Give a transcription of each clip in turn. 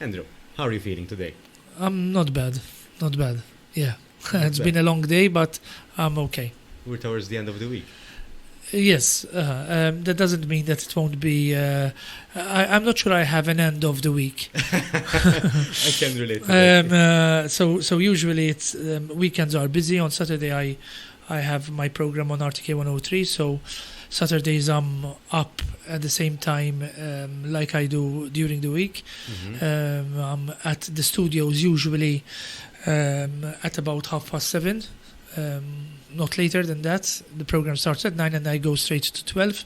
Andrew, how are you feeling today? Not bad. Not bad. Yeah. Not It's bad. been a long day, but I'm okay. We're towards the end of the week. Yes, that doesn't mean that it won't be. I'm not sure I have an end of the week. I can relate to that. So usually it's weekends are busy. On Saturday, I have my program on RTK 103. So Saturdays I'm up at the same time like I do during the week. Mhm. I'm at the studios usually at about 7:30. Not later than that. The program starts at 9 and I go straight to 12.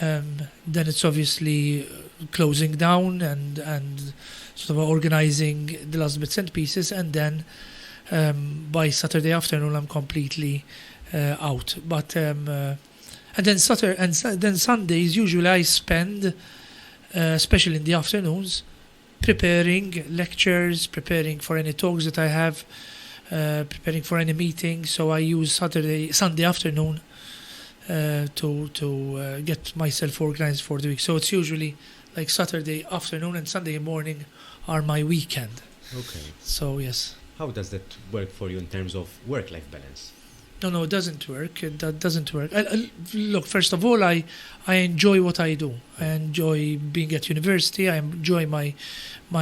Then it's obviously closing down and sort of organizing the last bits and pieces. And then by Saturday afternoon, I'm completely out. But and then Saturday and then Sundays, usually I spend, especially in the afternoons, preparing lectures, preparing for any talks that I have, preparing for any meeting. So I use Sunday afternoon to get myself organized for the week. So it's usually like Saturday afternoon and Sunday morning are my weekend. Okay. So yes. How does that work for you in terms of work-life balance? No, it doesn't work. That doesn't work. Look, first of all, I enjoy what I do. I enjoy being at university. I enjoy my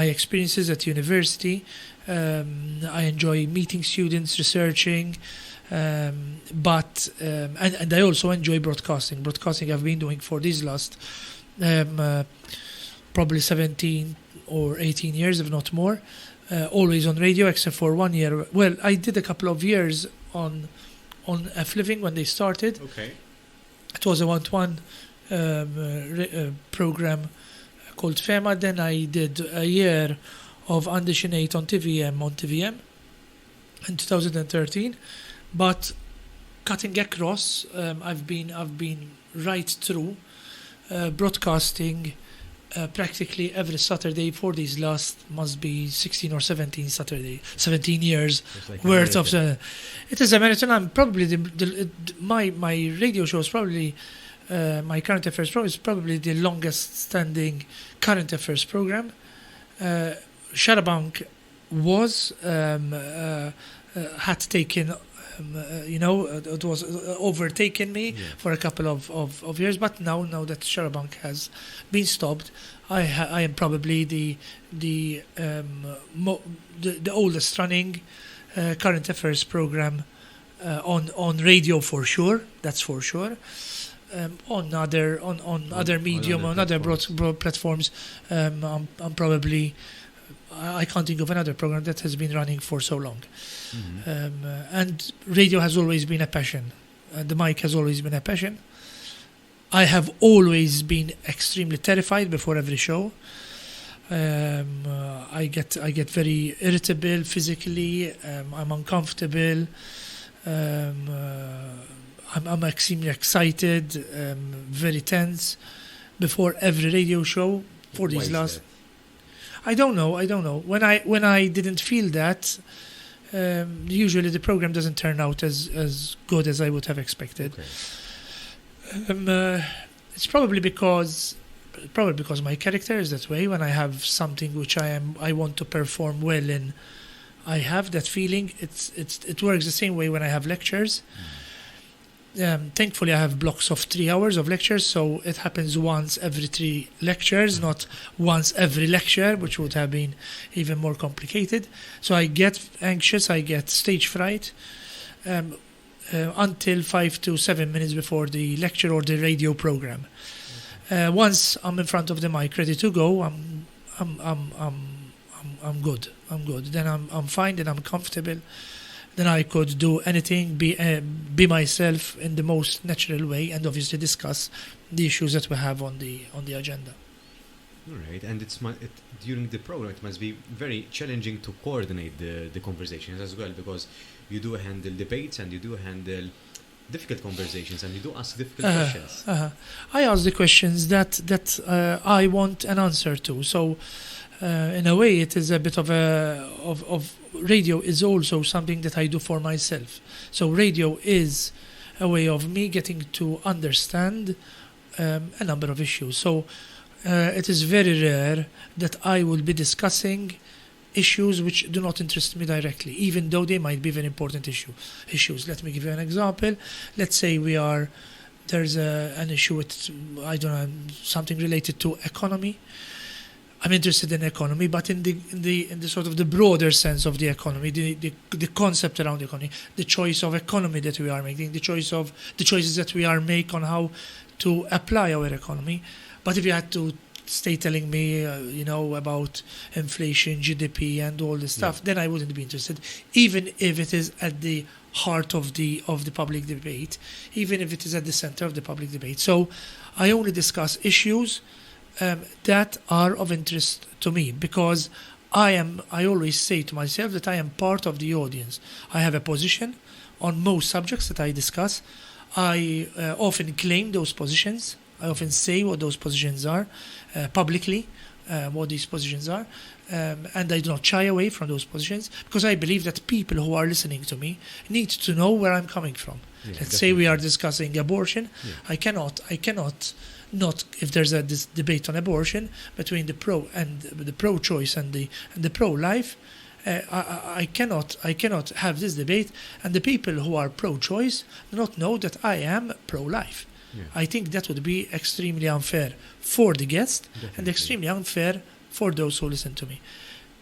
experiences at university. I enjoy meeting students, researching, but and I also enjoy broadcasting. Broadcasting I've been doing for these last probably 17 or 18 years, if not more. Always on radio, except for 1 year. Well, I did a couple of years on F Living when they started. Okay. It was a one-to-one program called FEMA. Then I did a year of Andition 8 on TVM in 2013. But cutting across, I've been right through broadcasting practically every Saturday for these last must be 16 or 17 years It's like a worth of marathon. it is a marathon. I'm probably my radio show is probably my current affairs program is probably the longest standing current affairs program. Sharabank was had taken it was overtaken me Yeah. for a couple of years, but now that Sharabank has been stopped, I am probably the oldest running current affairs program on radio for sure. That's for sure. On other medium, on other broad platforms, I'm probably I can't think of another program that has been running for so long. Mhm. And radio has always been a passion. The mic has always been a passion. I have always been extremely terrified before every show. I get very irritable physically. I'm uncomfortable. I'm extremely excited. Very tense before every radio show for Why these is last. that? I don't know. When I didn't feel that, usually the program doesn't turn out as good as I would have expected. Okay. It's probably because my character is that way. When I have something which I want to perform well in, I have that feeling. It works the same way when I have lectures. Thankfully, I have blocks of 3 hours of lectures, so it happens once every 3 lectures, not once every lecture, which would have been even more complicated. So I get anxious, I get stage fright until 5 to 7 minutes before the lecture or the radio program. Once I'm in front of the mic, ready to go, I'm good. I'm good. Then I'm fine. Then I'm comfortable. Then I could do anything, be myself in the most natural way, and obviously discuss the issues that we have on the agenda. All right. And during the program, it must be very challenging to coordinate the conversations as well, because you do handle debates and you do handle difficult conversations and you do ask difficult questions. I ask the questions that I want an answer to. So, in a way, it is a bit of radio is also something that I do for myself. So radio is a way of me getting to understand a number of issues. So it is very rare that I will be discussing issues which do not interest me directly, even though they might be very important issues. Let me give you an example. Let's say there's an issue with, I don't know, something related to economy. I'm interested in economy, but in the sort of the broader sense of the economy, the concept around the economy, the choice of economy that we are making, the choices that we are making on how to apply our economy. But if you had to stay telling me, about inflation, GDP, and all this stuff, then I wouldn't be interested, even if it is at the heart of the public debate, even if it is at the center of the public debate. So I only discuss issues that are of interest to me, because I always say to myself that I am part of the audience. I have a position on most subjects that I discuss. I often claim those positions. I often say what those positions are publicly, what these positions are, and I do not shy away from those positions, because I believe that people who are listening to me need to know where I'm coming from. Let's say we are discussing abortion. I cannot not, if there's this debate on abortion between the pro-choice and the pro-life, I cannot have this debate and the people who are pro-choice do not know that I am pro-life. I think that would be extremely unfair for the guest and extremely unfair for those who listen to me.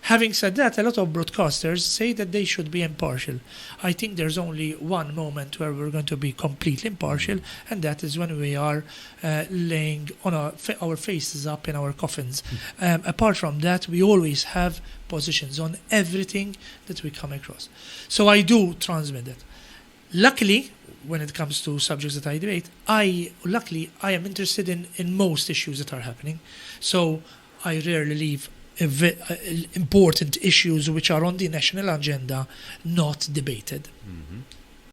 Having said that, a lot of broadcasters say that they should be impartial. I think there's only one moment where we're going to be completely impartial, and that is when we are laying on our faces up in our coffins. Apart from that, we always have positions on everything that we come across. So I do transmit that. Luckily, when it comes to subjects that I debate, I am interested in most issues that are happening. So I rarely leave important issues which are on the national agenda not debated.